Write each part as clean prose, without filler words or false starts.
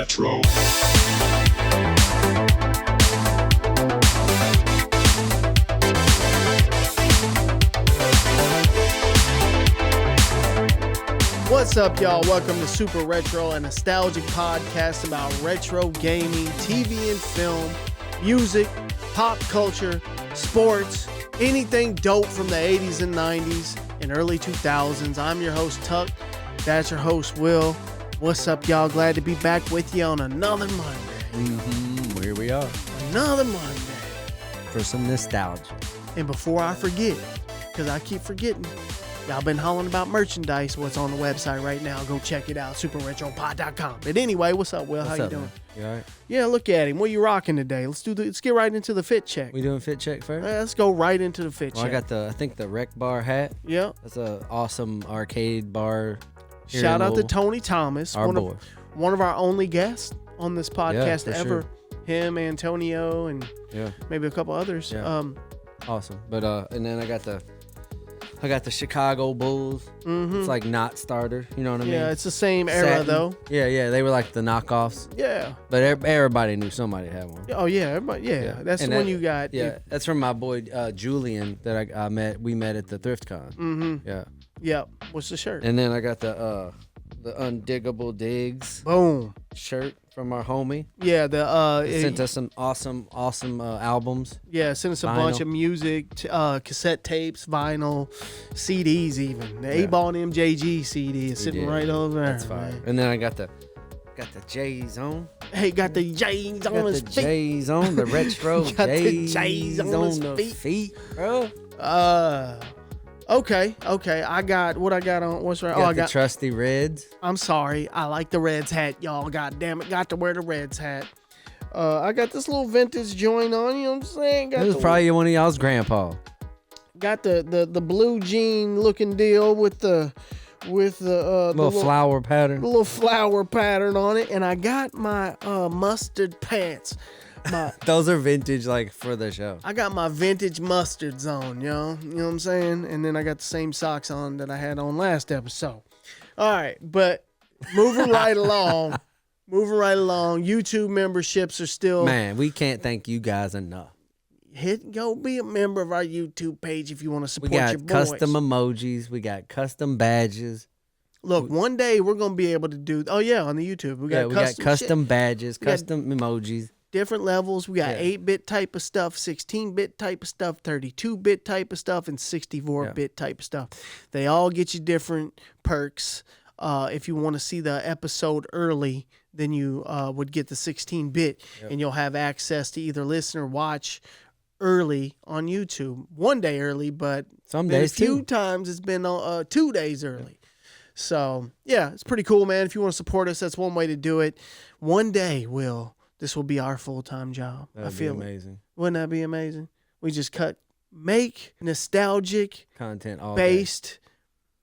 Retro. What's up, y'all? Welcome to Super Retro, a nostalgic podcast about retro gaming, TV and film, music, pop culture, sports, anything dope from the 80s and 90s and early 2000s. I'm your host, Tuck. That's your host, Will. What's up, y'all? Glad to be back with you on another Monday. Here we are. Another Monday. For some nostalgia. And before I forget, because I keep forgetting, y'all been hollering about merchandise. What's on the website right now? Go check it out, superretropod.com. But anyway, what's up, Will? How you doing? Man? You all right? Yeah, look at him. What you rocking today? Let's get right into the fit check. We doing fit check first? Let's go right into the fit check. I got I think the Rec Bar hat. Yeah. That's a awesome arcade bar. Shout out to Tony Thomas, our one of our only guests on this podcast ever. Sure. Him, Antonio, and maybe a couple others. Yeah. Awesome. But and then I got the Chicago Bulls. Mm-hmm. It's like not starter. You know what I mean? Yeah, it's the same era though. Yeah. They were like the knockoffs. Yeah. But everybody knew somebody had one. Oh yeah, everybody. Yeah. That's the one you got. Yeah, that's from my boy Julian that I met. We met at the Thrift Con. Mm-hmm. Yeah. Yep. What's the shirt? And then I got the Undiggable Digs. Boom. Shirt from our homie. Yeah, sent us some awesome albums. Yeah, sent us a bunch of music, cassette tapes, vinyl, CDs even. The 8-ball and MJG CD is sitting right over there. That's fire. Man. And then I got the J's on. Hey, got the J's on his feet. J's on the retro J's on the feet, bro. Okay. I got what I got on. What's right? I got the trusty Reds. I'm sorry. I like the Reds hat, y'all. God damn it. Got to wear the Reds hat. I got this little vintage joint on. You know what I'm saying? This was probably one of y'all's grandpa. Got the blue jean looking deal with the little flower pattern. Little flower pattern on it, and I got my mustard pants. Those are vintage, like for the show. I got my vintage mustards on, yo. You know what I'm saying? And then I got the same socks on that I had on last episode. All right, but moving right along. YouTube memberships are still. Man, we can't thank you guys enough. Go be a member of our YouTube page if you want to support your boys. We got custom emojis. We got custom badges. Look, one day we're gonna be able to do. Oh yeah, on the YouTube we got custom badges, custom emojis. Different levels. We got 8-bit type of stuff, 16-bit type of stuff, 32-bit type of stuff, and 64-bit type of stuff. They all get you different perks. If you want to see the episode early, then you would get the 16-bit, and you'll have access to either listen or watch early on YouTube. One day early, but some days a few times it's been 2 days early. So, yeah, it's pretty cool, man. If you want to support us, that's one way to do it. One day, this will be our full-time job. That'd be amazing. Wouldn't that be amazing? We just make nostalgic content based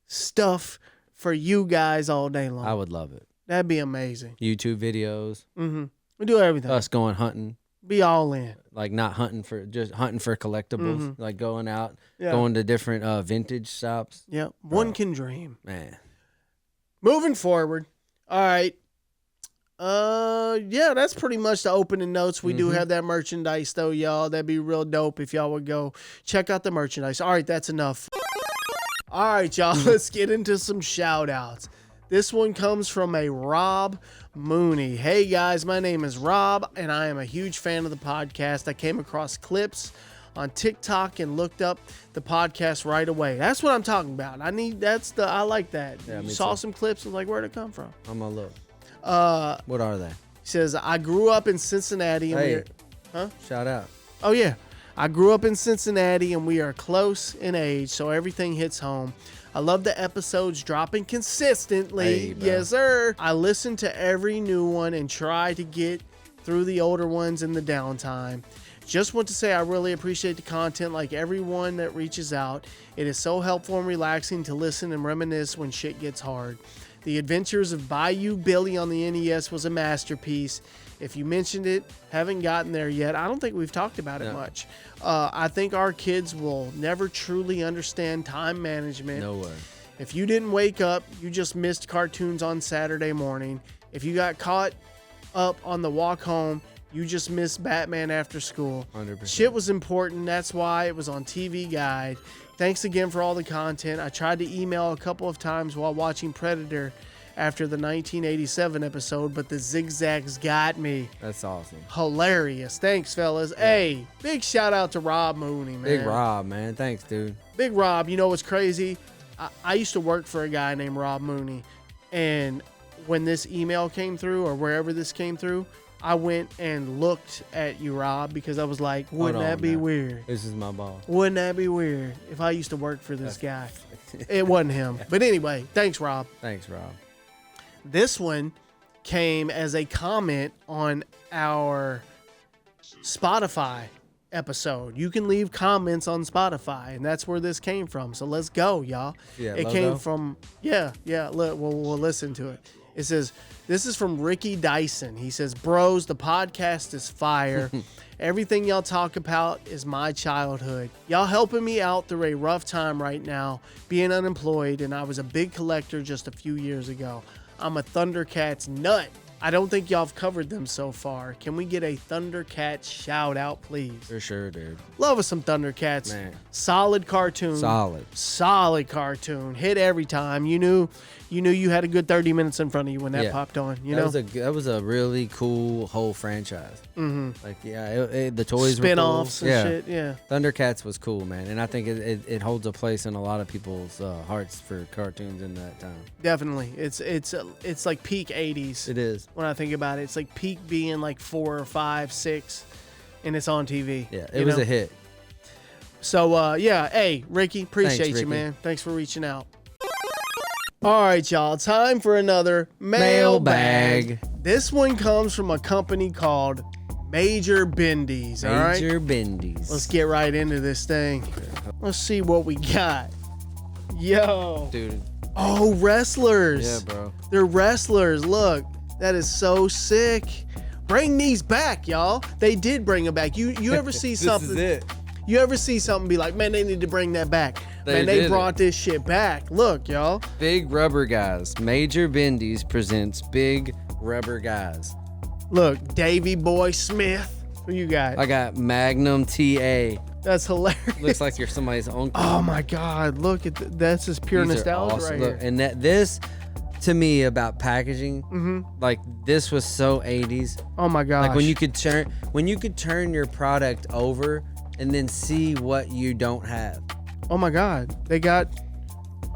stuff for you guys all day long. I would love it. That'd be amazing. YouTube videos. Mm-hmm. We do everything. Us going hunting. Be all in. Like not hunting just hunting for collectibles. Mm-hmm. Like going out, going to different vintage shops. Yeah, one can dream. Man. Moving forward. All right. That's pretty much the opening notes. We do have that merchandise though, y'all. That'd be real dope if y'all would go check out the merchandise. All right, that's enough. All right, y'all, let's get into some shout outs. This one comes from a Rob Mooney. Hey guys, my name is Rob and I am a huge fan of the podcast. I came across clips on TikTok and looked up the podcast right away. That's what I'm talking about. I like that. Yeah, you saw some clips and like, where'd it come from? I'm gonna look. What are they? He says, I grew up in Cincinnati. And shout out. Oh, yeah. I grew up in Cincinnati and we are close in age, so everything hits home. I love the episodes dropping consistently. Hey, yes, sir. I listen to every new one and try to get through the older ones in the downtime. Just want to say I really appreciate the content like everyone that reaches out. It is so helpful and relaxing to listen and reminisce when shit gets hard. The Adventures of Bayou Billy on the NES was a masterpiece. If you mentioned it, haven't gotten there yet. I don't think we've talked about it much. I think our kids will never truly understand time management. No way. If you didn't wake up, you just missed cartoons on Saturday morning. If you got caught up on the walk home. You just missed Batman After School. 100%. Shit was important. That's why it was on TV Guide. Thanks again for all the content. I tried to email a couple of times while watching Predator after the 1987 episode, but the zigzags got me. That's awesome. Hilarious. Thanks, fellas. Yeah. Hey, big shout out to Rob Mooney, man. Big Rob, man. Thanks, dude. Big Rob. You know what's crazy? I used to work for a guy named Rob Mooney, and when this email came through, or wherever this came through, I went and looked at you, Rob, because I was like, wouldn't that be weird? This is my boss. Wouldn't that be weird if I used to work for this guy? It wasn't him. But anyway, thanks, Rob. Thanks, Rob. This one came as a comment on our Spotify episode. You can leave comments on Spotify, and that's where this came from. So let's go, y'all. Yeah, it came from, we'll listen to it. It says, this is from Ricky Dyson. He says, bros, the podcast is fire. Everything y'all talk about is my childhood. Y'all helping me out through a rough time right now, being unemployed, and I was a big collector just a few years ago. I'm a Thundercats nut. I don't think y'all have covered them so far. Can we get a Thundercats shout out, please? For sure, dude. Love us some Thundercats. Man. Solid cartoon. Solid cartoon. Hit every time. You knew you had a good 30 minutes in front of you when that popped on. That was a really cool whole franchise. Mm-hmm. Like, the toys spin-offs were cool. and shit. Yeah. Thundercats was cool, man. And I think it holds a place in a lot of people's hearts for cartoons in that time. Definitely. It's like peak 80s. It is. When I think about it, it's like peak being like 4 or 5, 6, and it's on TV. Yeah, it was a hit. So, hey, Ricky, appreciate you, man. Thanks for reaching out. All right, y'all, time for another mailbag. This one comes from a company called Major Bendy's, all right? Major Bendy's. Let's get right into this thing. Let's see what we got. Yo. Dude. Oh, wrestlers. Yeah, bro. They're wrestlers. Look. That is so sick. Bring these back, y'all. They did bring them back. You ever see something? This is it. You ever see something be like, man, they need to bring that back. They brought this shit back. Look, y'all. Big Rubber Guys. Major Bendy's presents Big Rubber Guys. Look, Davey Boy Smith. Who you got? I got Magnum TA. That's hilarious. Looks like you're somebody's uncle. Oh my God. Look at that's just pure nostalgia awesome. right Look, here. and this to me about packaging, like this was so 80s. Oh my gosh. Like when you could turn your product over and then see what you don't have. Oh my God. They got,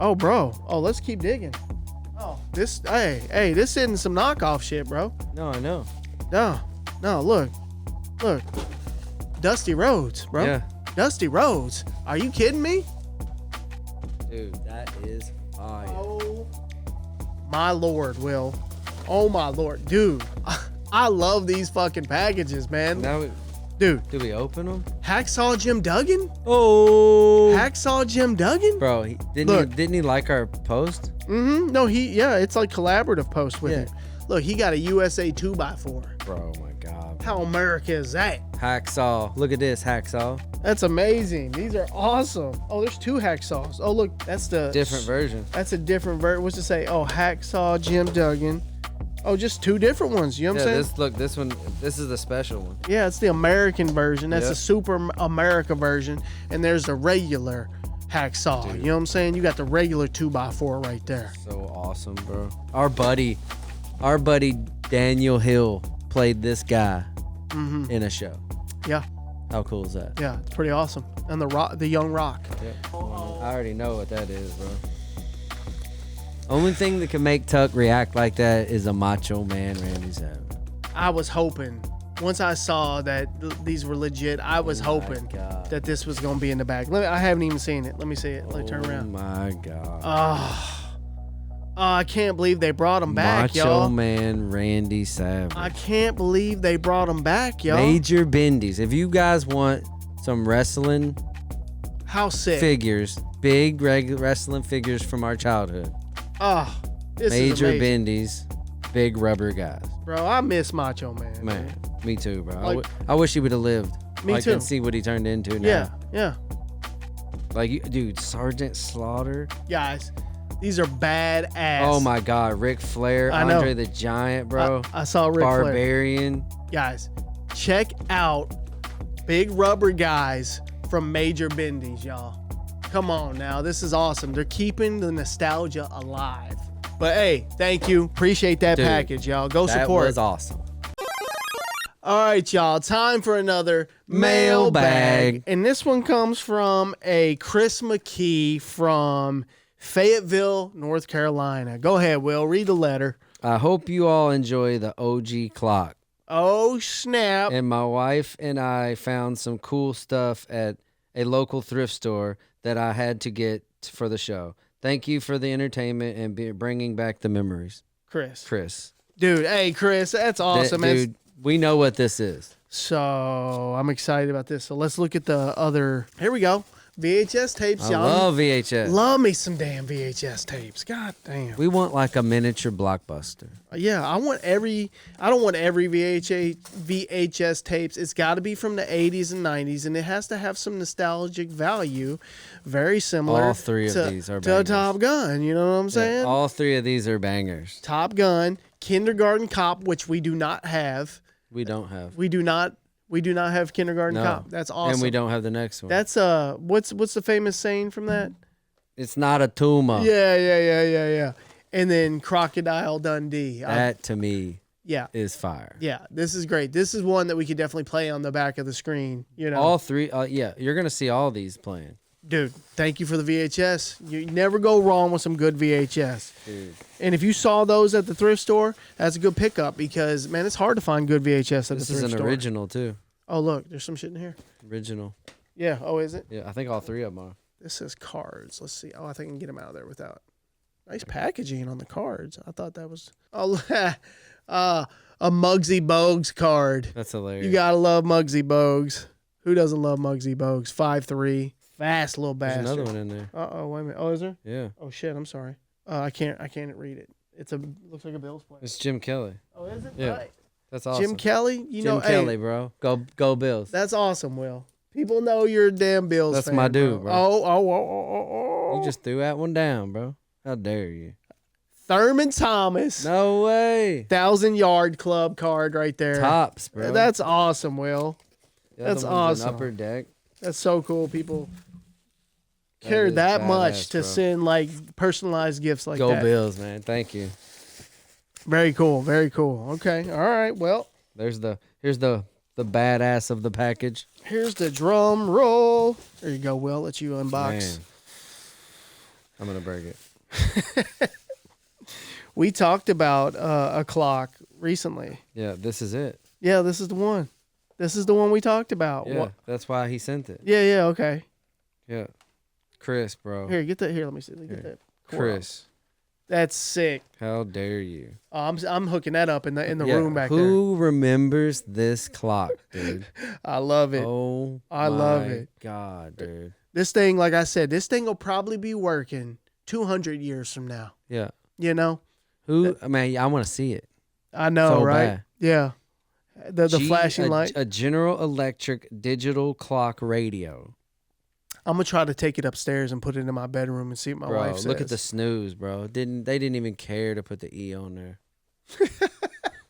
oh bro. Oh, let's keep digging. Oh, this, hey, this isn't some knockoff shit, bro. No, I know. No, look. Dusty Rhodes, bro. Yeah. Dusty Rhodes. Are you kidding me? Dude, that is fire. Oh my Lord, Will. Oh my Lord. Dude, I love these fucking packages, man. Dude. Do we open them? Hacksaw Jim Duggan? Oh. Hacksaw Jim Duggan? Bro, didn't he like our post? Mm-hmm. No, it's like collaborative post with it. Look, he got a USA 2x4. Bro, my God. How America is that? Hacksaw. Look at this, Hacksaw. That's amazing. These are awesome. Oh, there's 2 hacksaws. Oh, look, that's the different version. That's a different version. What's it say? Oh, Hacksaw Jim Duggan. Oh, just 2 different ones. You know what I'm saying? This one. This is the special one. Yeah, it's the American version. That's the Super America version, and there's the regular hacksaw. Dude. You know what I'm saying? You got the regular 2x4 right there. So awesome, bro. Our buddy Daniel Hill played this guy in a show. Yeah. How cool is that? Yeah, it's pretty awesome. And the Young Rock. Yeah. I already know what that is, bro. Only thing that can make Tuck react like that is a Macho Man Randy Savage. I was hoping. Once I saw that these were legit, I was hoping that this was going to be in the bag. I haven't even seen it. Let me see it. Let me turn around. Oh, my God. I can't believe they brought him back, y'all. Macho Man Randy Savage. I can't believe they brought him back, y'all. Major Bendy's. If you guys want some wrestling figures, big wrestling figures from our childhood. Oh, this Major is Bendy's, Big Rubber Guys. Bro, I miss Macho Man. Man, me too, bro. I wish he would have lived. Me too. And see what he turned into now. Yeah. Like, dude, Sergeant Slaughter. Guys, These are badass. Oh my God, Ric Flair, I know. Andre the Giant, bro. I saw Ric Flair. Barbarian. Guys, check out Big Rubber Guys from Major Bendy's, y'all. Come on now, this is awesome. They're keeping the nostalgia alive. But hey, thank you. Appreciate that package, y'all. Go support. That was awesome. All right, y'all. Time for another Mailbag. And this one comes from a Chris McKee from Fayetteville, North Carolina. Go ahead, Will. Read the letter. I hope you all enjoy the OG clock. Oh, snap. And my wife and I found some cool stuff at a local thrift store that I had to get for the show. Thank you for the entertainment and bringing back the memories. Chris. Dude, hey, Chris, that's awesome. Dude, we know what this is. So I'm excited about this. So let's look at the other. Here we go. VHS tapes, I y'all. love VHS. Love me some damn VHS tapes. God damn. We want like a miniature Blockbuster. Yeah, I don't want every VHS tapes. It's got to be from the 80s and 90s, and it has to have some nostalgic value. Very similar. All three of these are to bangers. Top Gun. You know what I'm saying? Yeah, all three of these are bangers. Top Gun, Kindergarten Cop, which we do not have. We don't have. We do not have Kindergarten Cop. That's awesome. And we don't have the next one. That's what's the famous saying from that? It's not a tumor. Yeah. And then Crocodile Dundee. That to me is fire. Yeah, this is great. This is one that we could definitely play on the back of the screen. You know, all three. You're gonna see all these playing. Dude, thank you for the VHS. You never go wrong with some good VHS. Dude. And if you saw those at the thrift store, that's a good pickup because, man, it's hard to find good VHS at the thrift store. This is an original, too. Oh, look, there's some shit in here. Original. Yeah. Oh, is it? Yeah, I think all three of them are. This says cards. Let's see. Oh, I think I can get them out of there without. Nice packaging on the cards. I thought that was. Oh, a Muggsy Bogues card. That's hilarious. You got to love Muggsy Bogues. Who doesn't love Muggsy Bogues? 5'3". Fast little bastard. There's another one in there. Uh-oh, wait a minute. Oh, is there? Yeah. Oh, shit, I'm sorry. I can't read it. Looks like a Bills player. It's Jim Kelly. Oh, is it? Yeah. Right. That's awesome. Jim Kelly? Jim Kelly, bro. Go Bills. That's awesome, Will. People know you're a damn Bills That's fan, my dude, bro. Oh. You just threw that one down, bro. How dare you? Thurman Thomas. No way. 1,000-yard club card right there. Tops, bro. That's awesome, Will. That's awesome. Upper deck. That's so cool. People cared that much to send like personalized gifts like that. Go Bills, man. Thank you. Very cool. Very cool. Okay. All right. Well, here's the badass of the package. Here's the drum roll. There you go, Will. Let you unbox. Man. I'm gonna break it. We talked about a clock recently. Yeah, this is it. Yeah, this is the one. This is the one we talked about. Yeah, that's why he sent it. Yeah. Okay. Yeah. Chris, bro. Here, get that. Here, let me see. Get that. Chris. That's sick. How dare you? I'm hooking that up in the room back there. Who remembers this clock, dude? I love it. Oh, I love it. God, dude. This thing, like I said, this thing will probably be working 200 years from now. Yeah. You know? I mean, I want to see it. I know, so right? Bad. Yeah. The flashing light. A General Electric digital clock radio. I'm gonna try to take it upstairs and put it in my bedroom and see what my wife says. Look at the snooze, bro. They didn't even care to put the E on there.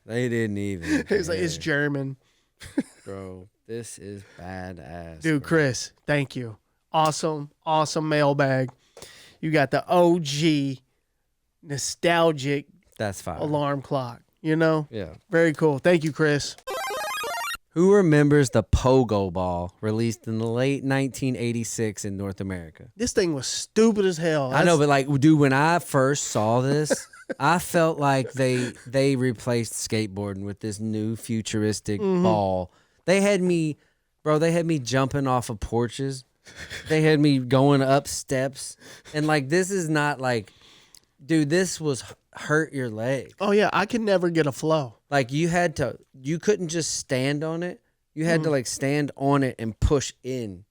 They didn't even. It's like it's German. Bro, this is badass. Dude, bro. Chris, thank you. Awesome mailbag. You got the OG nostalgic That's fine. alarm clock. You know? Yeah. Very cool. Thank you, Chris. Who remembers the Pogo ball released in the late 1986 in North America? This thing was stupid as hell. I know, but like, dude, when I first saw this, I felt like they replaced skateboarding with this new futuristic ball. They had me jumping off of porches. They had me going up steps. And like, this is not like, dude, this was hurt your leg. Oh yeah, I could never get a flow. Like you couldn't just stand on it. You had to like stand on it and push in.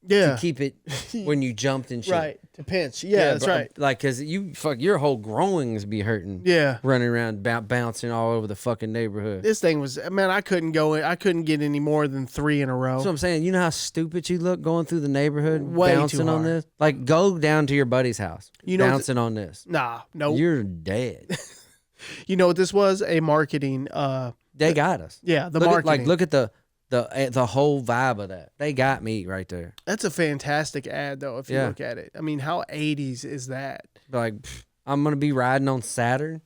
Yeah. to keep it when you jumped and shit. Right. To pinch. Yeah, that's right. Like, cause your whole groins be hurting. Yeah. Running around, bouncing all over the fucking neighborhood. This thing was, man, I couldn't get any more than 3 in a row. That's what I'm saying. You know how stupid you look going through the neighborhood, Way bouncing too on hard. this? Like, go down to your buddy's house, bouncing on this. Nah, no. You're dead. You know what this was? A marketing. They got us. Yeah, the marketing. marketing. Look at the whole vibe of that. They got me right there. That's a fantastic ad, though, if you look at it. I mean, how 80s is that? Like, I'm going to be riding on Saturn,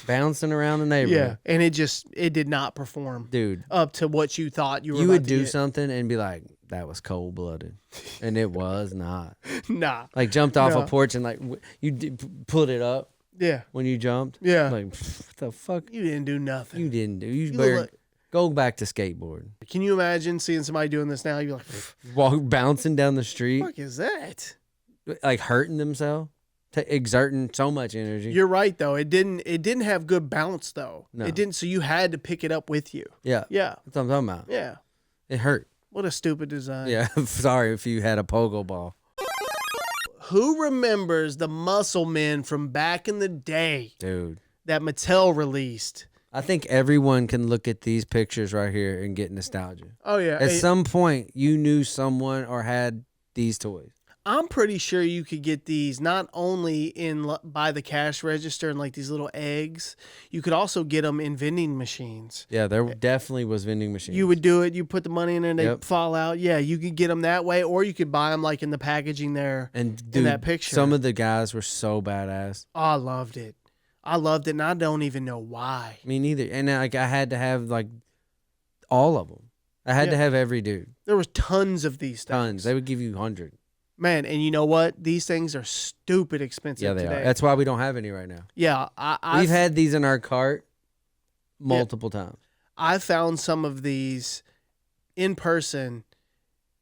bouncing around the neighborhood. Yeah, and it did not perform. Dude. Up to what you thought you were You about would to do get. something and be like, that was cold-blooded. And it was not. Nah. Like, jumped off a porch and, like, you pulled it up. Yeah. When you jumped. Yeah. Like, what the fuck? You didn't do nothing. You didn't do. You better go back to skateboarding. Can you imagine seeing somebody doing this now? You're like, Walk bouncing down the street. what the fuck is that? Like hurting themselves, exerting so much energy. You're right, though. It didn't have good bounce, though. No. It didn't, so you had to pick it up with you. Yeah. Yeah. That's what I'm talking about. Yeah. It hurt. What a stupid design. Yeah. Sorry if you had a pogo ball. Who remembers the Muscle Men from back in the day? Dude. That Mattel released? I think everyone can look at these pictures right here and get nostalgia. Oh, yeah. At some point, you knew someone or had these toys. I'm pretty sure you could get these not only by the cash register and like these little eggs. You could also get them in vending machines. Yeah, there definitely was vending machines. You would do it. You put the money in there and they fall out. Yeah, you could get them that way, or you could buy them like in the packaging there and dude, in that picture. Some of the guys were so badass. Oh, I loved it. And I don't even know why. Me neither. And like I had to have like all of them. I had to have every dude. There was tons of these things. Tons. They would give you 100. Man, and you know what? These things are stupid expensive Yeah, they today. are. That's why we don't have any right now. Yeah, We've had these in our cart multiple times. I found some of these in person.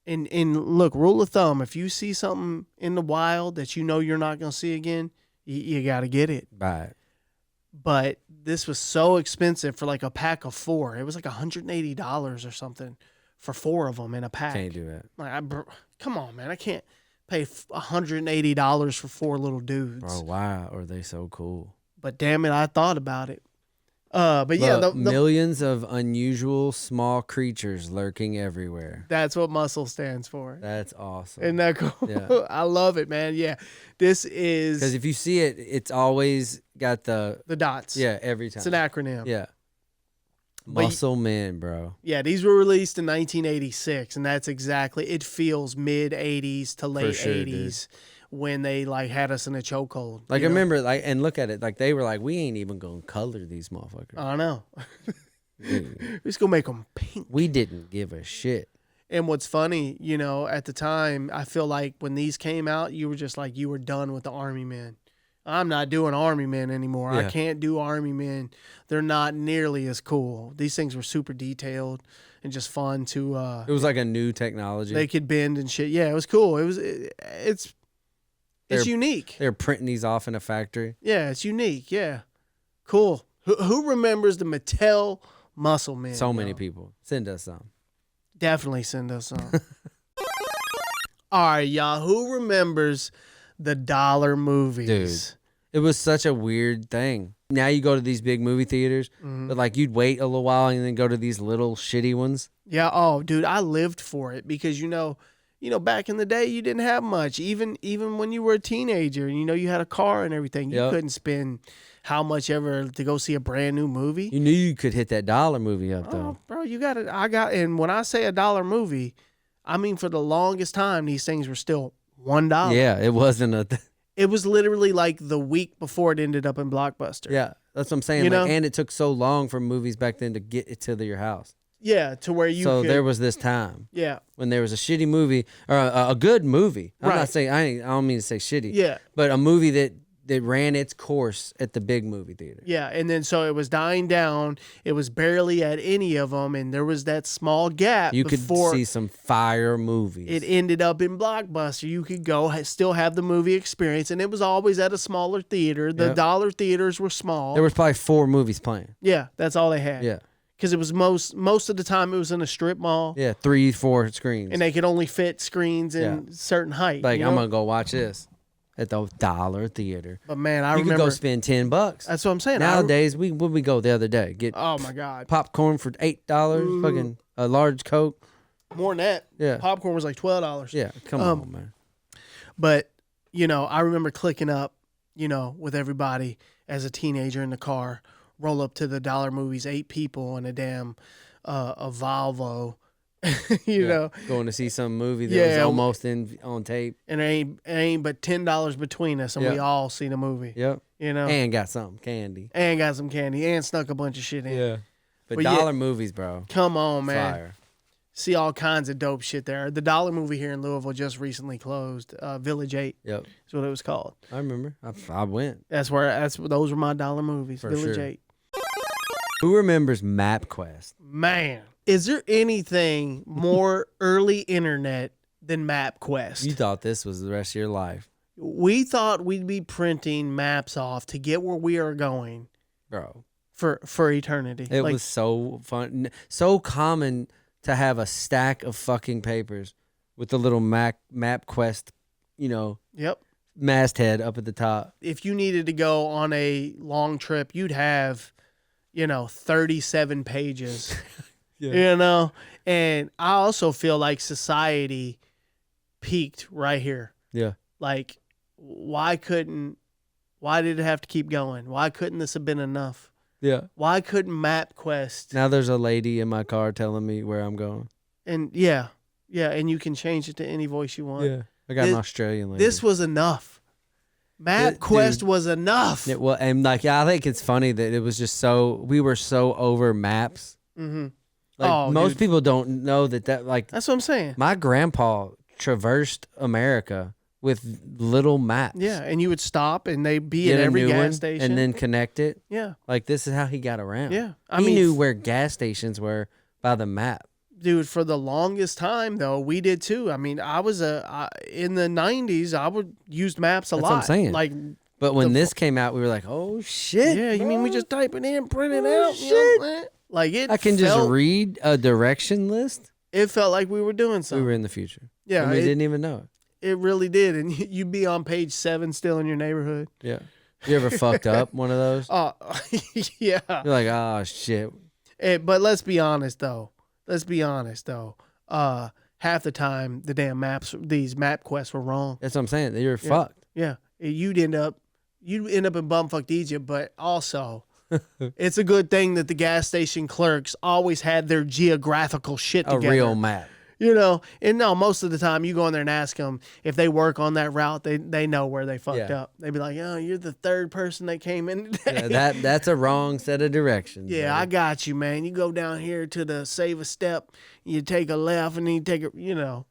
And look, rule of thumb, if you see something in the wild that you know you're not going to see again, you got to get it. Buy it. But this was so expensive for like a pack of 4. It was like $180 or something for 4 of them in a pack. Can't do that. Like, come on, man. I can't pay $180 for 4 little dudes. Bro, why are they so cool? But damn it, I thought about it. But yeah, the millions of unusual small creatures lurking everywhere. That's what MU.S.C.L.E stands for. That's awesome. Isn't that cool? Yeah. I love it, man. Yeah, this is because if you see it, it's always got the dots. Yeah, every time. It's an acronym. Yeah. Muscle Men, bro. Yeah, these were released in 1986, and that's exactly. It feels mid 80s to late 80s. Dude. When they like had us in a chokehold. Like I remember, like, and look at it, like they were like, we ain't even gonna color these motherfuckers. I know. We're just gonna make them pink. We didn't give a shit. And what's funny, at the time, I feel like when these came out, you were just like, you were done with the Army Men. I'm not doing Army Men anymore. Yeah. I can't do Army Men. They're not nearly as cool. These things were super detailed and just fun to. It was like a new technology. They could bend and shit. Yeah, it was cool. It's unique. They're printing these off in a factory. Yeah, it's unique. Yeah, cool. Who remembers the Mattel Muscle Men? So many people. Send us some. Definitely send us some. All right, y'all. Who remembers the dollar movies? Dude, it was such a weird thing. Now you go to these big movie theaters, but like you'd wait a little while and then go to these little shitty ones. Yeah. Oh, dude, I lived for it because back in the day, you didn't have much. Even when you were a teenager, and you had a car and everything, you couldn't spend how much ever to go see a brand new movie. You knew you could hit that dollar movie up though. Bro, you got it. And when I say a dollar movie, I mean for the longest time, these things were still $1. Yeah, it wasn't It was literally like the week before it ended up in Blockbuster. Yeah, that's what I'm saying. And it took so long for movies back then to get it to your house. Yeah, to where you So could, there was this time. Yeah. When there was a shitty movie or a good movie. I'm right. not saying I don't mean to say shitty. Yeah. But a movie that ran its course at the big movie theater. Yeah, and then so it was dying down. It was barely at any of them, and there was that small gap. You could see some fire movies. It ended up in Blockbuster. You could go still have the movie experience, and it was always at a smaller theater. The dollar theaters were small. There was probably 4 movies playing. Yeah, that's all they had. Yeah. because it was most of the time it was in a strip mall. Yeah, 3-4 screens. And they could only fit screens in certain height. Like, you know? I'm going to go watch this at the $1 theater. But man, you remember. You could go spend $10. That's what I'm saying. Nowadays, we go the other day? Get oh my God. popcorn for $8, fucking a large Coke. More than that. Yeah. Popcorn was like $12. Yeah, come on, man. But, I remember clicking up, with everybody as a teenager in the car, roll up to the dollar movies, 8 people in a damn a Volvo, you know. Going to see some movie that was almost on tape. And it ain't but $10 between us, and we all seen a movie. Yep. And got something, candy. And got some candy, and snuck a bunch of shit in. Yeah. But dollar movies, bro. Come on, man. Fire. See all kinds of dope shit there. The dollar movie here in Louisville just recently closed. Village 8. Yep. That's what it was called. I remember. I went. Those were my dollar movies. For Village sure. 8. Who remembers Mapquest? Man, is there anything more early internet than Mapquest? You thought this was the rest of your life. We thought we'd be printing maps off to get where we are going. Bro. For eternity. It was so fun. So common to have a stack of fucking papers with the little Mapquest, Yep. masthead up at the top. If you needed to go on a long trip, you'd have, 37 pages. Yeah. And I also feel like society peaked right here. Yeah. Like, why did it have to keep going? Why couldn't this have been enough? Yeah. Why couldn't MapQuest? Now there's a lady in my car telling me where I'm going. And yeah, and you can change it to any voice you want. Yeah. I got an Australian lady. This was enough. MapQuest was enough. Well, and I think it's funny that it was just we were so over maps. Mm-hmm. Like most people don't know that that's what I'm saying. My grandpa traversed America with little maps. Yeah, and you would stop and they'd be at every gas station. And then connect it. Yeah. Like, this is how he got around. Yeah. He knew where gas stations were by the map. Dude, for the longest time, though, we did too. I mean, I was in the 90s, I would use maps a lot. That's what I'm saying. Like, but when this came out, we were like, oh, shit. Yeah, you mean we just type it in, print it out? Shit. Like, I can just read a direction list. It felt like we were doing something. We were in the future. Yeah. And we didn't even know it. It really did. And you'd be on page 7 still in your neighborhood. Yeah. You ever fucked up one of those? Oh, yeah. You're like, oh, shit. But let's be honest, though. Half the time, the damn these MapQuests were wrong. That's what I'm saying. You're fucked. Yeah. You'd end up in bumfucked Egypt, but also... it's a good thing that the gas station clerks always had their geographical shit together. A real map. And no, most of the time you go in there and ask them if they work on that route, they know where they fucked up. They'd be like, oh, you're the third person that came in today. Yeah, that's a wrong set of directions. Yeah, buddy. I got you, man. You go down here to the save a step, you take a left, and then you take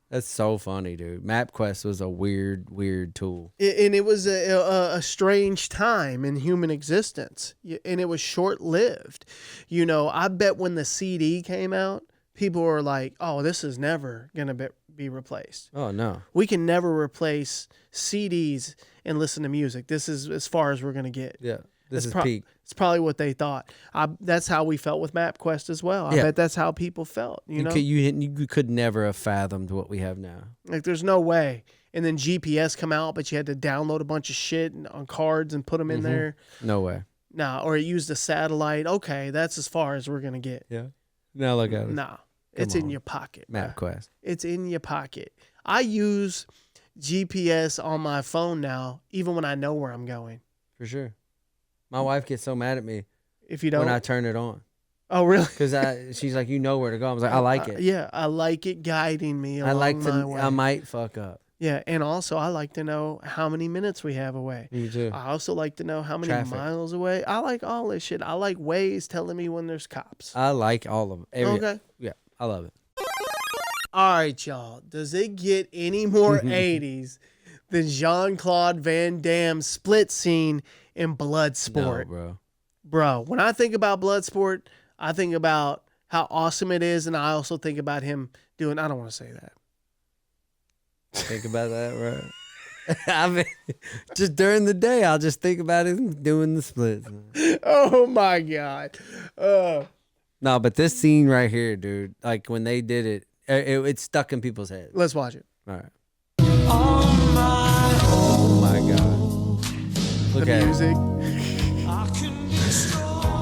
That's so funny, dude. MapQuest was a weird tool. And it was a strange time in human existence, and it was short-lived. I bet when the CD came out, people were like, oh, this is never going to be replaced. Oh, no. We can never replace CDs and listen to music. This is as far as we're going to get. Yeah, this is peak. It's probably what they thought. That's how we felt with MapQuest as well. I bet that's how people felt. You could never have fathomed what we have now. Like, there's no way. And then GPS come out, but you had to download a bunch of shit on cards and put them in there. No way. Nah, or it used a satellite. Okay, that's as far as we're going to get. Yeah. Now look at it. Nah. It's in your pocket. MapQuest. It's in your pocket. I use GPS on my phone now, even when I know where I'm going. For sure. My wife gets so mad at me if you don't when I turn it on. Oh, really? Because she's like, you know where to go. I was like, I like it. Yeah, I like it guiding me along my way. I might fuck up. Yeah, and also I like to know how many minutes we have away. Me too. I also like to know how many miles away. I like all this shit. I like Waze telling me when there's cops. I like all of it. Okay. Yeah, I love it. All right, y'all. Does it get any more 80s than Jean-Claude Van Damme's split scene in Bloodsport? No, bro. Bro, when I think about Bloodsport, I think about how awesome it is, and I also think about him doing... I don't want to say that. Think about that, right? I mean, just during the day, I'll just think about him doing the splits. Oh, my God. No, but this scene right here, dude, like when they did it, it stuck in people's heads. Let's watch it. All right. Oh my God. Look The at music, it.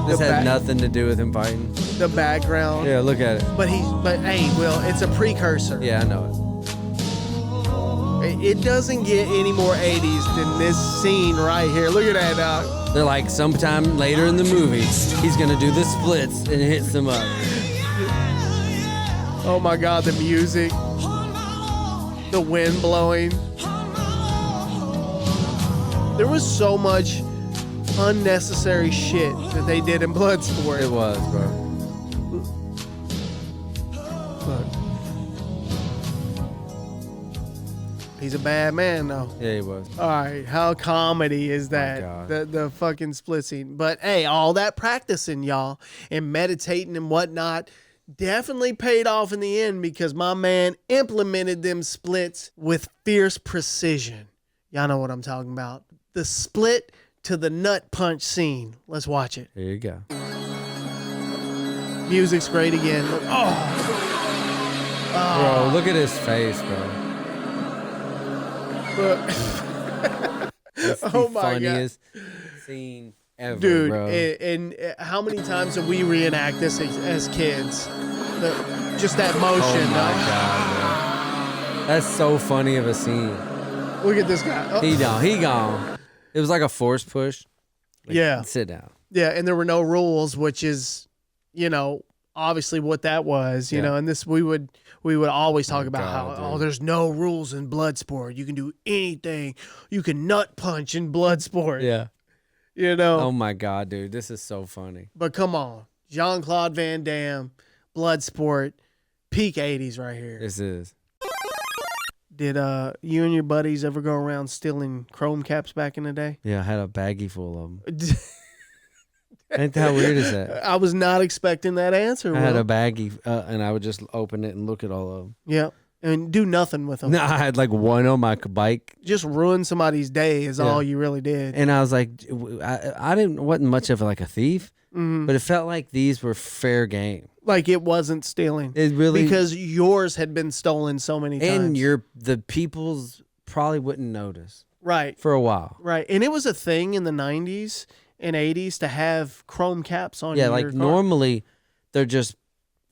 This had nothing to do with him fighting. the background. Yeah, look at it. But hey, Will, it's a precursor. Yeah, I know It doesn't get any more 80s than this scene right here. Look at that, dog. it. They're like, sometime later in the movie, he's going to do the splits and hit some up. Oh my God, the music, the wind blowing. There was so much unnecessary shit that they did in Bloodsport. It was, bro. Look. He's a bad man, though. Yeah, he was. All right, how comedy is that? God. The fucking split scene. But hey, all that practicing, y'all, and meditating and whatnot definitely paid off in the end because my man implemented them splits with fierce precision. Y'all know what I'm talking about. The split to the nut punch scene. Let's watch it. There you go. Music's great again. Look, Bro, look at his face, bro. That's Oh the my God. funniest scene ever, dude, bro. and how many times did we reenact this as kids? Just that motion. Oh my God, bro. That's so funny of a scene. Look at this guy. Oh. He gone. It was like a force push. Like, Yeah. Sit down. Yeah, and there were no rules, which is, obviously what that was, you Yeah. know, and this we would always talk about God, how dude. there's no rules in Bloodsport. You can do anything. You can nut punch in Bloodsport. Yeah. Oh my God, dude. This is so funny. But come on. Jean-Claude Van Damme, Bloodsport, peak 80s right here. This is. Did you and your buddies ever go around stealing chrome caps back in the day? Yeah, I had a baggie full of them. Ain't that weird is that? I was not expecting that answer. I had Will. a baggie, and I would just open it and look at all of them. Yeah, and do nothing with them. No, I had like one on my bike, Just ruin somebody's day is all you really did. and I was like, wasn't much of like a thief, Mhm. but it felt like these were fair game. Like it wasn't stealing. It really Because yours had been stolen so many times. and the people's probably wouldn't notice right, for a while. right. And it was a thing in the 90s and 80s to have chrome caps on Yeah, your like car. normally they're just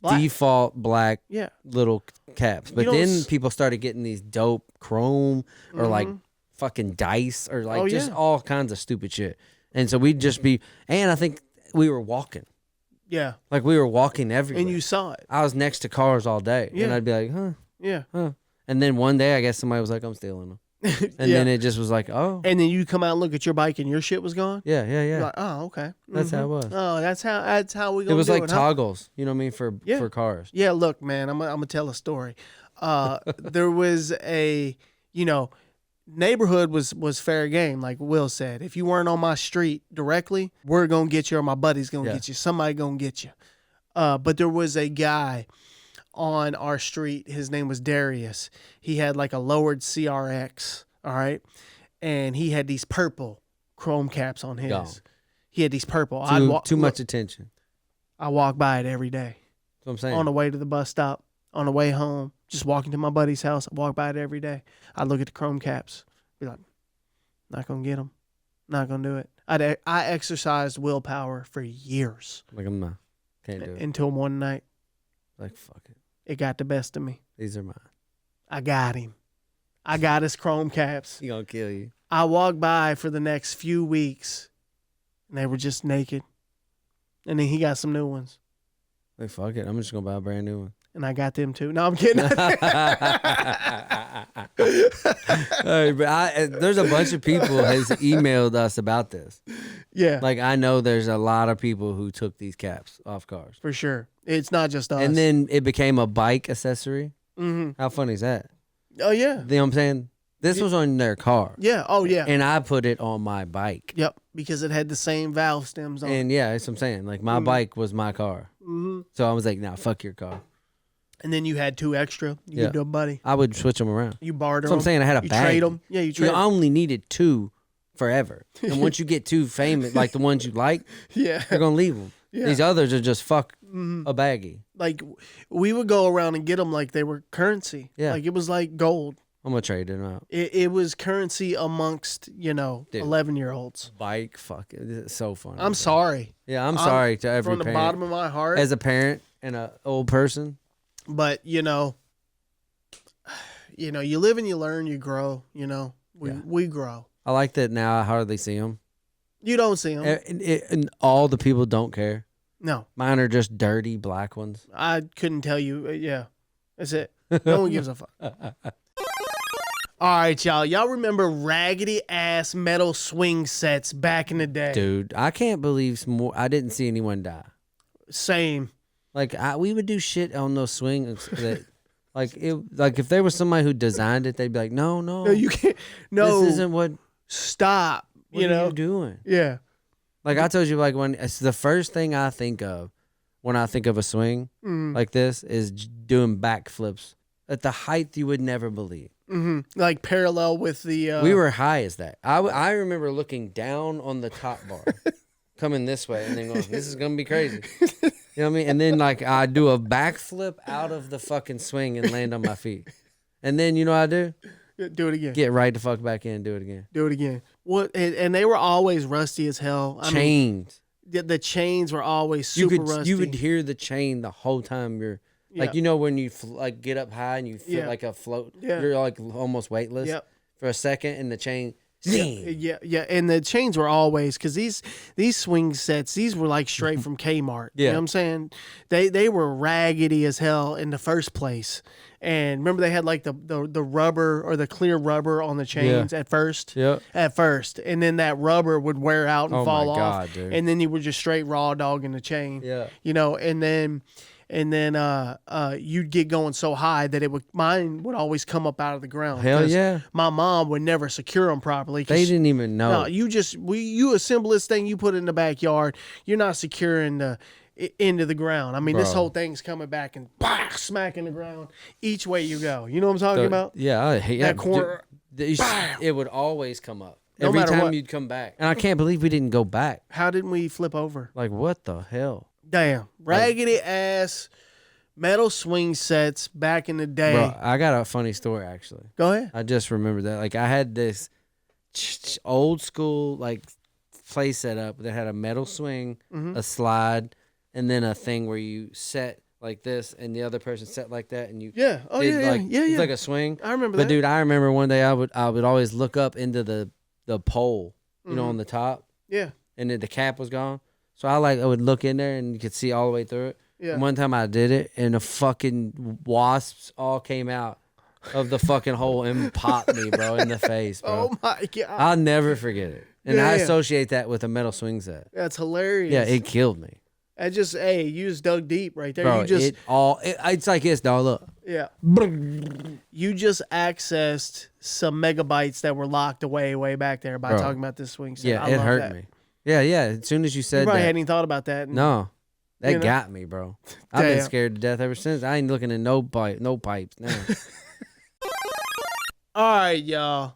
Black. default black Yeah. little caps, but don't then s- people started getting these dope chrome or like Mhm. fucking dice or like Oh, just yeah. all kinds of stupid shit. And so we'd just be, and I think we were walking, Yeah. like we were walking everywhere. And you saw it. I was next to cars all day, and Yeah. I'd be like, Yeah. and then one day I guess somebody was like, I'm stealing them, and Yeah. then it just was like, oh, And then you come out and look at your bike and your shit was gone. yeah. You're like, oh, okay. That's how it Mhm. was. Oh, that's how we It gonna was do like it, huh? toggles, you know what I mean, for Yeah. cars. Yeah, look, man, I'm gonna tell a story. There was a, neighborhood was fair game, like Will said. If you weren't on my street directly, we're gonna get you, or my buddy's gonna Yeah. get you. Somebody gonna get you. But there was a guy on our street. His name was Darius. He had like a lowered CRX. All right, and he had these purple chrome caps on his. Gone. He had these purple. Too much attention. I walk by it every day. That's what I'm saying. On the way to the bus stop, on the way home, just walking to my buddy's house. I walk by it every day. I look at the chrome caps, be like, not gonna get them, not gonna do it. I exercised willpower for years Like I'm not, can't do it. until one night Like fuck it, it got the best of me. these are mine. I got him. I got his chrome caps. He gonna kill you. I walked by for the next few weeks, and they were just naked. And then he got some new ones, Like fuck it, I'm just gonna buy a brand new one. and I got them too. No, I'm kidding. Hey, but there's a bunch of people has emailed us about this. Yeah, Like I know there's a lot of people who took these caps off cars, for sure. It's not just us. and then it became a bike accessory. hmm How funny is that? Oh yeah, You know what I'm saying? This was on their car, yeah. Oh yeah. and I put it on my bike. Yep, because it had the same valve stems on. And yeah, that's what I'm saying. Like my bike was my car, hmm so I was like, "Nah, fuck your car." And then you had 2 extra. You Yeah. give to a buddy. I would switch them around. You barter That's what I'm them. saying. I had a You bag. trade them. Yeah, you You trade 'em. only needed 2 forever, and once you get 2 famous, like the ones you like, Yeah, you're gonna leave them. Yeah. These others are just a baggie. Like we would go around and get them like they were currency. Yeah. Like it was like gold. I'm gonna trade it out. It was currency amongst, 11-year-olds. Bike, fuck it. It's so funny. I'm sorry. Yeah, I'm sorry to every from the parent. bottom of my heart. As a parent and an old person. But, you live and you learn, you grow, we grow. I like that now. I hardly see them. You don't see them. And all the people don't care. No. Mine are just dirty black ones. I couldn't tell you. Yeah. That's it. No one gives a fuck. All right, y'all. Y'all remember raggedy ass metal swing sets back in the day? Dude, I can't believe I didn't see anyone die. Same. Like we would do shit on those swings that, like if there was somebody who designed it, they'd be like, no, you can't. No, this isn't what. Stop. What are you doing? Yeah. Like I told you, like when it's the first thing I think of when I think of a swing like this is doing backflips at the height you would never believe. Mm-hmm. Like parallel with the. We were high as that. I remember looking down on the top bar, coming this way, and then going, "This is gonna be crazy." You know what I mean? And then like I do a backflip out of the fucking swing and land on my feet, and then you know what I do? Do it again. Get right the fuck back in. Do it again. Do it again. What? And they were always rusty as hell. Chains. The chains were always super rusty. You would hear the chain the whole time you're. Like, when you like get up high and you feel like a float, you're like almost weightless for a second, and the chain, yeah, and the chains were always, because these swing sets, these were like straight from Kmart. You know what I'm saying? They were raggedy as hell in the first place. And remember they had like the rubber or the clear rubber on the chains at first? Yeah. At first. And then that rubber would wear out and fall off. God, dude. And then you were just straight raw dogging the chain. Yeah. And then you'd get going so high that mine would always come up out of the ground. Hell yeah. My mom would never secure them properly. They didn't even know. No, you assemble this thing, you put it in the backyard, you're not securing the into the ground. I mean, this whole thing's coming back and smacking the ground each way you go. You know what I'm talking about? Yeah, I hate that corner. It would always come up. No Every matter time what. you'd come back. And I can't believe we didn't go back. How didn't we flip over? Like, what the hell? Damn. Raggedy ass metal swing sets back in the day. Bro, I got a funny story, actually. Go ahead. I just remembered that. Like, I had this old school, like, play set up that had a metal swing, a slide, and then a thing where you set like this and the other person set like that, and you it's like a swing. I remember that. But dude, I remember one day I would always look up into the pole, you know, on the top. Yeah. And then the cap was gone. So I would look in there and you could see all the way through it. Yeah. And one time I did it and the fucking wasps all came out of the fucking hole and popped me, bro, in the face, bro. Oh my God. I'll never forget it. And I associate that with a metal swing set. That's hilarious. Yeah, it killed me. I just, you just dug deep right there. Bro, You just, it's like this, dog. Look. yeah. You just accessed some megabytes that were locked away way back there by talking about this swing set. Yeah, I it love hurt that. me. Yeah. As soon as you said You probably that. hadn't even thought about that. No. That got me, bro. I've been Damn. scared to death ever since. I ain't looking at no pipes now. All right, y'all.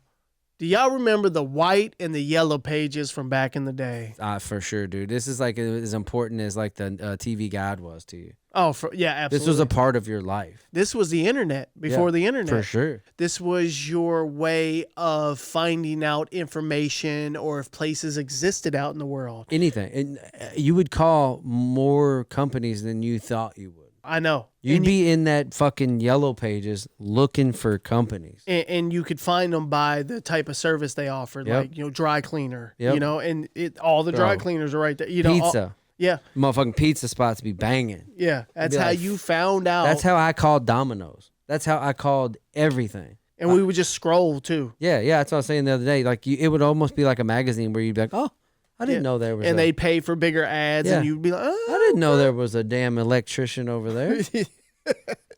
Do y'all remember the white and the yellow pages from back in the day? For sure, dude. This is like as important as like the TV guide was to you. Oh, yeah, absolutely. This was a part of your life. This was the internet before the internet. For sure. This was your way of finding out information or if places existed out in the world. Anything. And you would call more companies than you thought you would. I know. You'd be in that fucking yellow pages looking for companies. And you could find them by the type of service they offered, like, dry cleaner, and all the dry cleaners are right there. Pizza. Yeah. Motherfucking pizza spots be banging. Yeah. That's how you found out. That's how I called Domino's. That's how I called everything. And we would just scroll too. Yeah. That's what I was saying the other day. Like it would almost be like a magazine where you'd be like, oh, I didn't know there was and they'd pay for bigger ads and you'd be like, oh. I didn't know there was a damn electrician over there.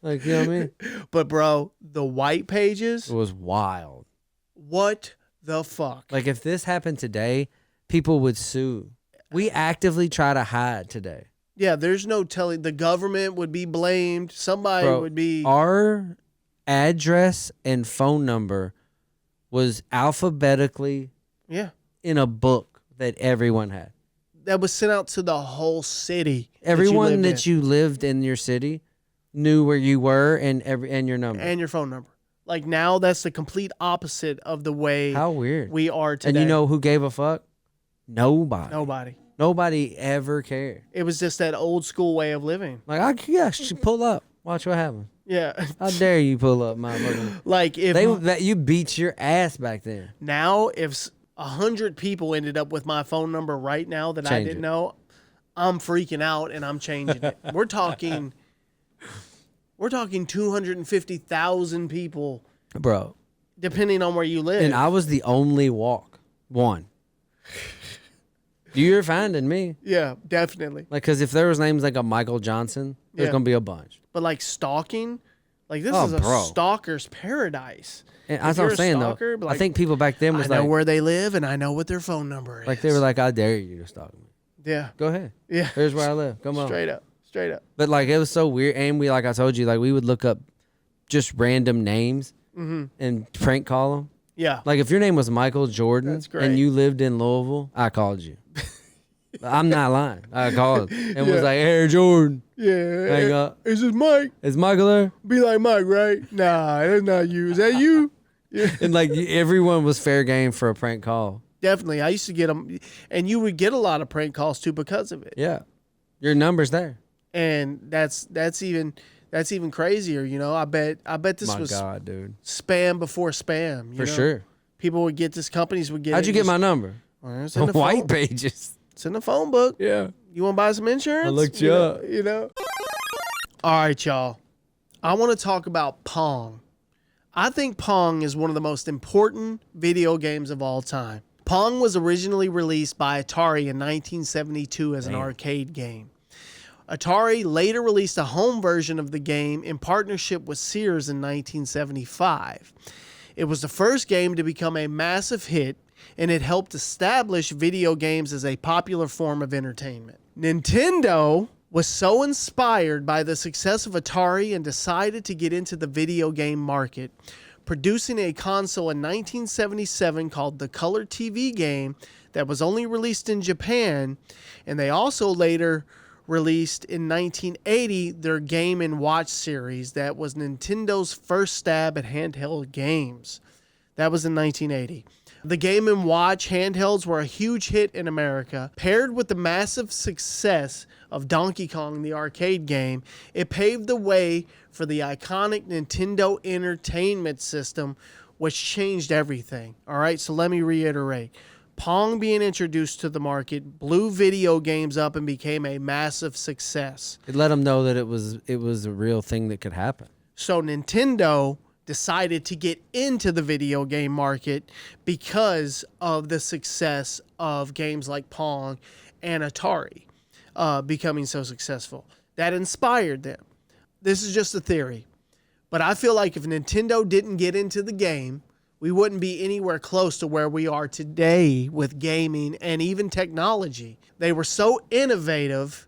Like, you know what I mean? But bro, the white pages. It was wild. What the fuck? Like if this happened today, people would sue. We actively try to hide today. Yeah, there's no telling. The government would be blamed. Somebody would be. Our address and phone number was alphabetically in a book that everyone had. that was sent out to the whole city. Everyone that you lived in your city knew where you were and your number. And your phone number. Like now that's the complete opposite of the way How weird we are today. And you know who gave a fuck? Nobody. Nobody ever cared. It was just that old school way of living. Like, pull up. Watch what happens. Yeah. How dare you pull up, motherfucker? Like if you beat your ass back then. Now, if 100 people ended up with my phone number right now that I didn't know, I'm freaking out and I'm changing it. We're talking 250,000 people, bro, depending on where you live. And I was the only one. You're finding me. Yeah, definitely. Like, because if there was names like a Michael Johnson, there's going to be a bunch. But like stalking, like this is a stalker's paradise. And that's what I'm saying, though. Like, I think people back then was like, I know where they live and I know what their phone number is. Like, they were like, I dare you to stalk me. Yeah. Go ahead. Yeah. Here's where I live. Come on. Straight up. But like, it was so weird. And like I told you, like, we would look up just random names and prank call them. Yeah. Like, if your name was Michael Jordan and you lived in Louisville, I called you. I'm not lying. I called and was like, Air Jordan. Yeah. Is this Mike? Is Michael there? Be like Mike, right? Nah, that's not you. Is that you? Yeah. And like, everyone was fair game for a prank call. Definitely. I used to get them. And you would get a lot of prank calls too because of it. Yeah. Your number's there. And that's even crazier, you know. I bet this was God, dude. Spam before spam. For sure. People would get this. Companies would get. How'd you get my number? Well, it's in the White phone. pages. It's in the phone book. Yeah. You want to buy some insurance? I looked you up. You know. All right, y'all. I want to talk about Pong. I think Pong is one of the most important video games of all time. Pong was originally released by Atari in 1972 as an arcade game. Atari later released a home version of the game in partnership with Sears in 1975. It was the first game to become a massive hit, and it helped establish video games as a popular form of entertainment. Nintendo was so inspired by the success of Atari and decided to get into the video game market, producing a console in 1977 called the Color TV game that was only released in Japan, and they also later released in 1980 their Game & Watch series that was Nintendo's first stab at handheld games. That was in 1980. The Game & Watch handhelds were a huge hit in America. Paired with the massive success of Donkey Kong, the arcade game, it paved the way for the iconic Nintendo Entertainment System, which changed everything. All right, so let me reiterate. Pong being introduced to the market blew video games up and became a massive success. It let them know that it was a real thing that could happen. So Nintendo decided to get into the video game market because of the success of games like Pong and Atari becoming so successful. That inspired them. This is just a theory. But I feel like if Nintendo didn't get into the game, we wouldn't be anywhere close to where we are today with gaming and even technology. They were so innovative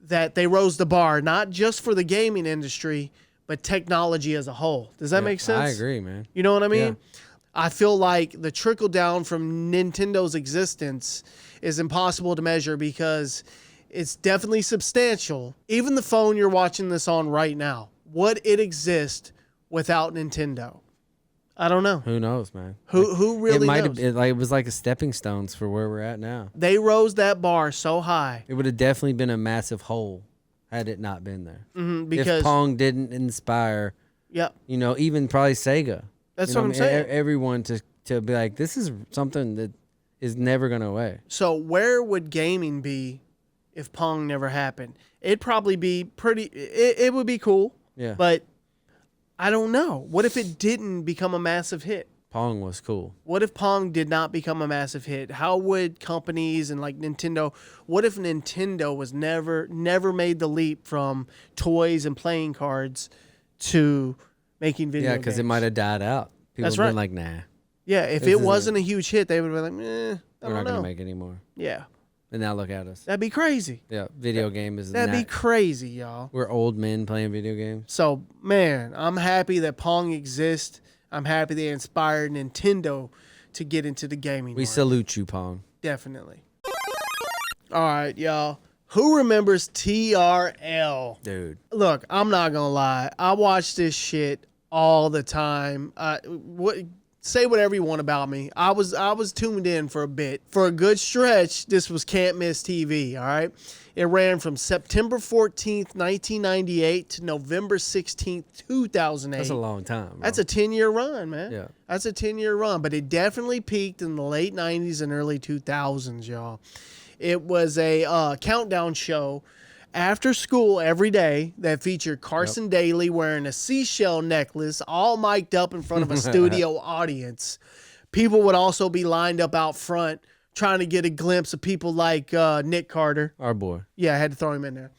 that they rose the bar, not just for the gaming industry, but technology as a whole. Does that make sense? I agree, man. You know what I mean? Yeah. I feel like the trickle down from Nintendo's existence is impossible to measure because it's definitely substantial. Even the phone you're watching this on right now, would it exist without Nintendo? I don't know. Who knows, man? Who really knows? It was like a stepping stones for where we're at now. They rose that bar so high. It would have definitely been a massive hole had it not been there. Because if Pong didn't inspire, even probably Sega. That's what I'm saying. Everyone to be like, this is something that is never going away. So where would gaming be if Pong never happened? It'd probably be it would be cool. Yeah. But I don't know. What if it didn't become a massive hit? Pong was cool. What if Pong did not become a massive hit? How would companies and like Nintendo, what if Nintendo was never made the leap from toys and playing cards to making video games? Yeah, because it might have died out. People That's have been right. like, nah. Yeah, if it wasn't a huge hit, they would have been like, I we're don't not know. going to make it anymore. Yeah. And now look at us. That'd be crazy. Yeah, video game is That'd be crazy, y'all. We're old men playing video games. So, man, I'm happy that Pong exists. I'm happy they inspired Nintendo to get into the gaming We market. salute you, Pong. Definitely. All right, y'all. Who remembers TRL? Dude. Look, I'm not gonna lie. I watch this shit all the time. Say whatever you want about me. I was tuned in for a bit. For a good stretch, this was can't miss TV, all right? It ran from September 14th, 1998 to November 16th, 2008. That's a long time, bro. That's a 10-year run, man. Yeah. That's a 10-year run, but it definitely peaked in the late 90s and early 2000s, y'all. It was a countdown show after school every day that featured Carson Daly wearing a seashell necklace, all mic'd up in front of a studio audience. People would also be lined up out front trying to get a glimpse of people like Nick Carter. Our boy. Yeah, I had to throw him in there.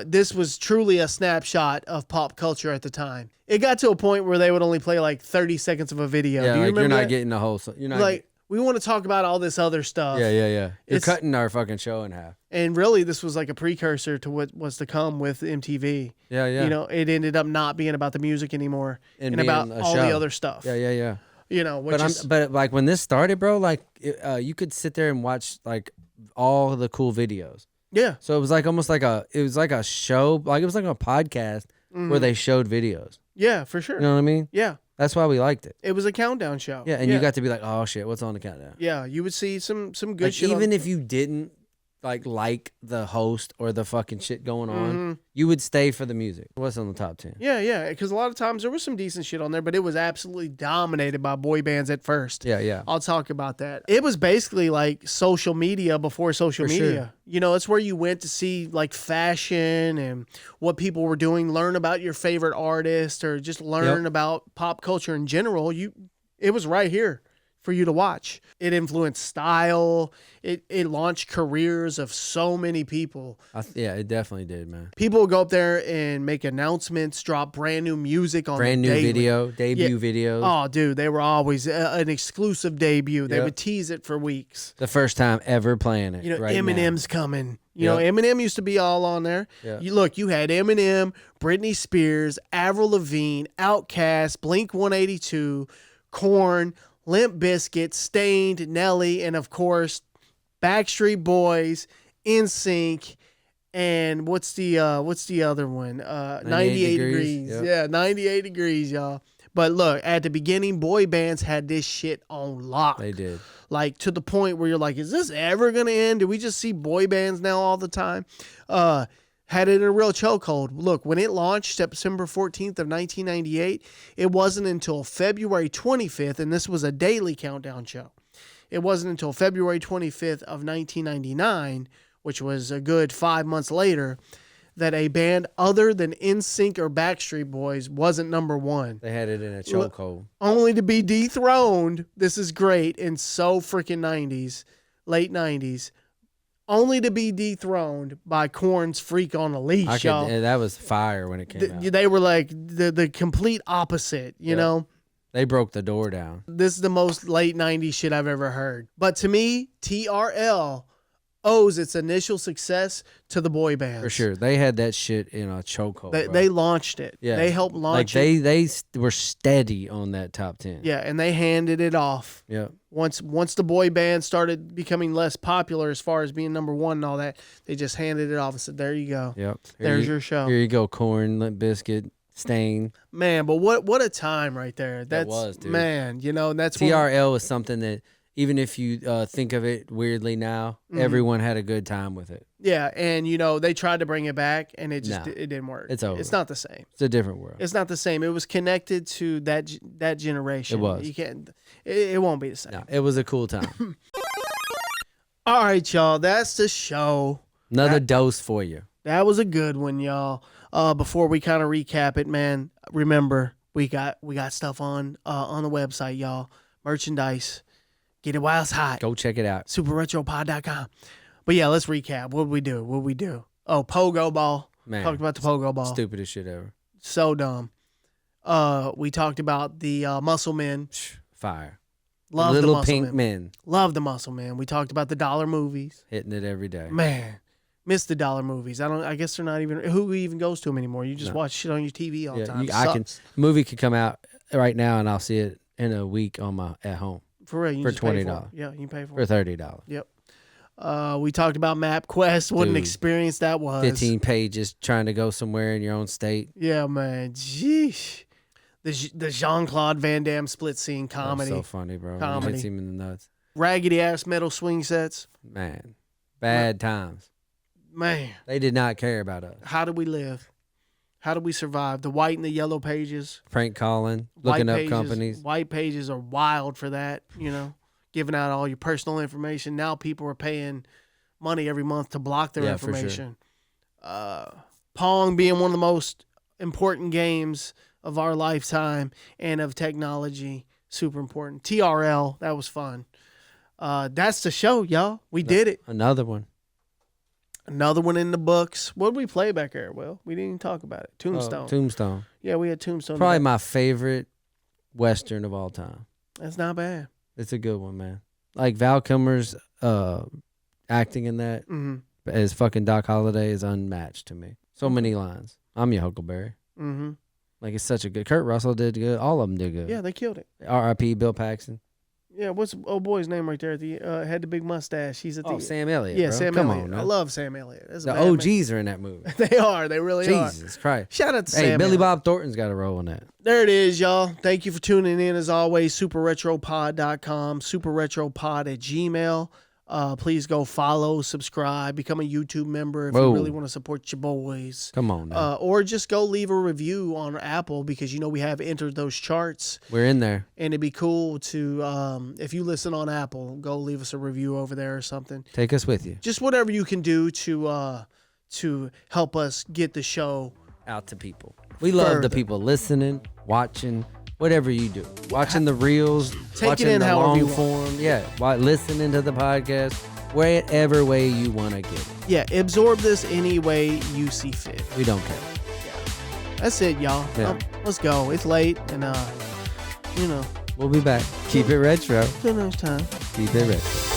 This was truly a snapshot of pop culture at the time. It got to a point where they would only play like 30 seconds of a video. Yeah, Do you remember you're not that? getting the whole... You're not like, we want to talk about all this other stuff. Yeah. You're cutting our fucking show in half. And really, this was like a precursor to what was to come with MTV. Yeah. You know, it ended up not being about the music anymore and being about a all show. the other stuff. Yeah. You know, which But like when this started, bro, like you could sit there and watch like all the cool videos. yeah. So it was like almost like a show, like it was like a podcast where they showed videos. Yeah, for sure. You know what I mean? Yeah. That's why we liked it. It was a countdown show. Yeah, and you got to be like, oh shit, what's on the countdown? Yeah, you would see some good Like, shit. even if you didn't like the host or the fucking shit going on, Mm-hmm. you would stay for the music. What's on the top 10? Yeah, because a lot of times there was some decent shit on there, but it was absolutely dominated by boy bands at first. Yeah. I'll talk about that. It was basically like social media before social For media. sure. You know, it's where you went to see like fashion and what people were doing, learn about your favorite artist, or just learn about pop culture in general. It was right here for you to watch. It influenced style. It launched careers of so many people. Yeah, it definitely did, man. People would go up there and make announcements, drop brand new music on Brand new daily. debut videos. Oh, dude, they were always an exclusive debut. They Yep. would tease it for weeks. The first time ever playing it. You know, right Eminem's coming. You know, Yep. Eminem used to be all on there. Yeah. You had Eminem, Britney Spears, Avril Lavigne, Outkast, Blink-182, Korn, Limp Bizkit, Stained, Nelly, and of course, Backstreet Boys, NSYNC, and what's the other one? 98 Degrees. Yep. Yeah, 98 Degrees, y'all. But look, at the beginning, boy bands had this shit on lock. They did. Like to the point where you're like, is this ever gonna end? Do we just see boy bands now all the time? Had it in a real chokehold. Look, when it launched September 14th of 1998, it wasn't until February 25th, and this was a daily countdown show. It wasn't until February 25th of 1999, which was a good 5 months later, that a band other than NSYNC or Backstreet Boys wasn't number one. They had it in a chokehold. Only to be dethroned, this is great, in so freaking 90s, late 90s, only to be dethroned by Korn's Freak on a Leash, y'all. That was fire when it came out. They were like the complete opposite, you know? They broke the door down. This is the most late 90s shit I've ever heard. But to me, TRL owes its initial success to the boy bands. For sure. They had that shit in a chokehold. They launched it. Yeah. They helped launch like it. they were steady on that top 10. Yeah, and they handed it off. Yeah. Once the boy band started becoming less popular as far as being number one and all that, they just handed it off and said, there you go. Yep. There's your show. Here you go, Korn, Limp Bizkit, Stain. Man, but what a time right there. That was, dude. Man, you know, that's TRL was something that even if you think of it weirdly now, everyone had a good time with it. Yeah, and you know, they tried to bring it back and it just it didn't work. It's over. It's not the same. It's a different world. It's not the same. It was connected to that generation. It was. You can't it won't be the same. No, it was a cool time. All right, y'all. That's the show. Another dose for you. That was a good one, y'all. Before we kind of recap it, man, remember we got stuff on the website, y'all. Merchandise. Get it while it's hot. Go check it out. SuperRetroPod.com. But yeah, let's recap. What did we do? Oh, Pogo Ball. Man, Talked about the Pogo Ball. stupidest shit ever. So dumb. We talked about the Muscle Men. Fire. Love Little the Muscle pink Men. men Love the Muscle Men. We talked about the dollar movies. hitting it every day. Man, miss the dollar movies. I guess they're not even. Who even goes to them anymore? You just watch shit on your TV all the time. Movie could come out right now and I'll see it in a week at home For real, you for just pay $20. Yeah, you pay for for it. $30. Yep. We talked about Mapquest. What an Dude, experience that was. 15 pages trying to go somewhere in your own state. Yeah, man. Jeez. The Jean-Claude Van Damme split scene comedy. That was so funny, bro. Comedy. It hits him in the nuts. Raggedy ass metal swing sets. Man, bad times. Man. They did not care about us. How did we live? How did we survive? The white and the yellow pages. Prank calling, looking up companies. White pages are wild for that, giving out all your personal information. Now people are paying money every month to block their information. For sure. Pong being one of the most important games of our lifetime and of technology. Super important. TRL, that was fun. That's the show, y'all. We did it. Another one. Another one in the books. What did we play back there? Well, we didn't even talk about it. Tombstone. Tombstone. Yeah, we had Tombstone. Probably my favorite Western of all time. That's not bad. It's a good one, man. Like Val Kilmer's acting in that as fucking Doc Holliday is unmatched to me. So many lines. I'm your Huckleberry. Mm-hmm. Like it's such a good. Kurt Russell did good. All of them did good. Yeah, they killed it. R.I.P. Bill Paxton. Yeah, what's old boy's name right there? Had the big mustache. He's at the Sam Elliott. Yeah, bro. Sam Come Elliott. on, I love Sam Elliott. That's the OGs are in that movie. They are. They really are. Jesus Christ. Shout out to Hey, Sam Billy Elliott. Bob Thornton's got a role in that. There it is, y'all. Thank you for tuning in as always. SuperRetroPod.com, SuperRetroPod@gmail. Please go follow, subscribe, become a YouTube member if you really want to support your boys. Come on now. Or just go leave a review on Apple because we have entered those charts. We're in there. And it'd be cool to, if you listen on Apple, go leave us a review over there or something. Take us with you. Just whatever you can do to help us get the show out to people. We love the people listening, watching, whatever you do. Watching the reels, watching it in the however you long want. form. Yeah, listening to the podcast, whatever way you want to get it. Yeah, absorb this any way you see fit. We don't care. Yeah. That's it, y'all. Yeah. Let's go. It's late, and we'll be back. Keep it retro. Till next time. Keep it retro.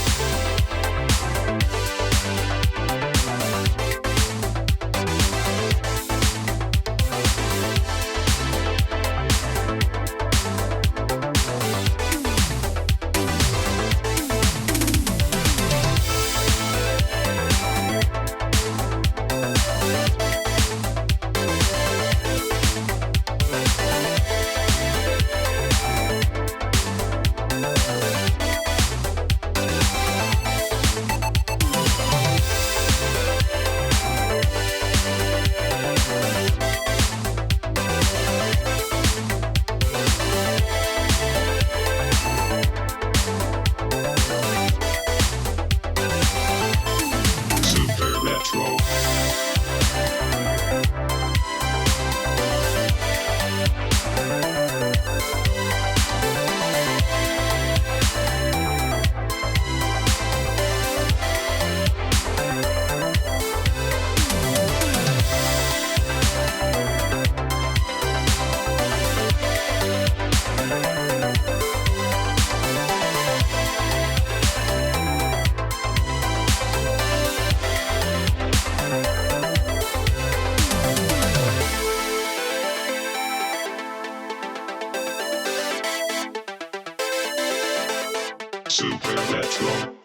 Super Retro.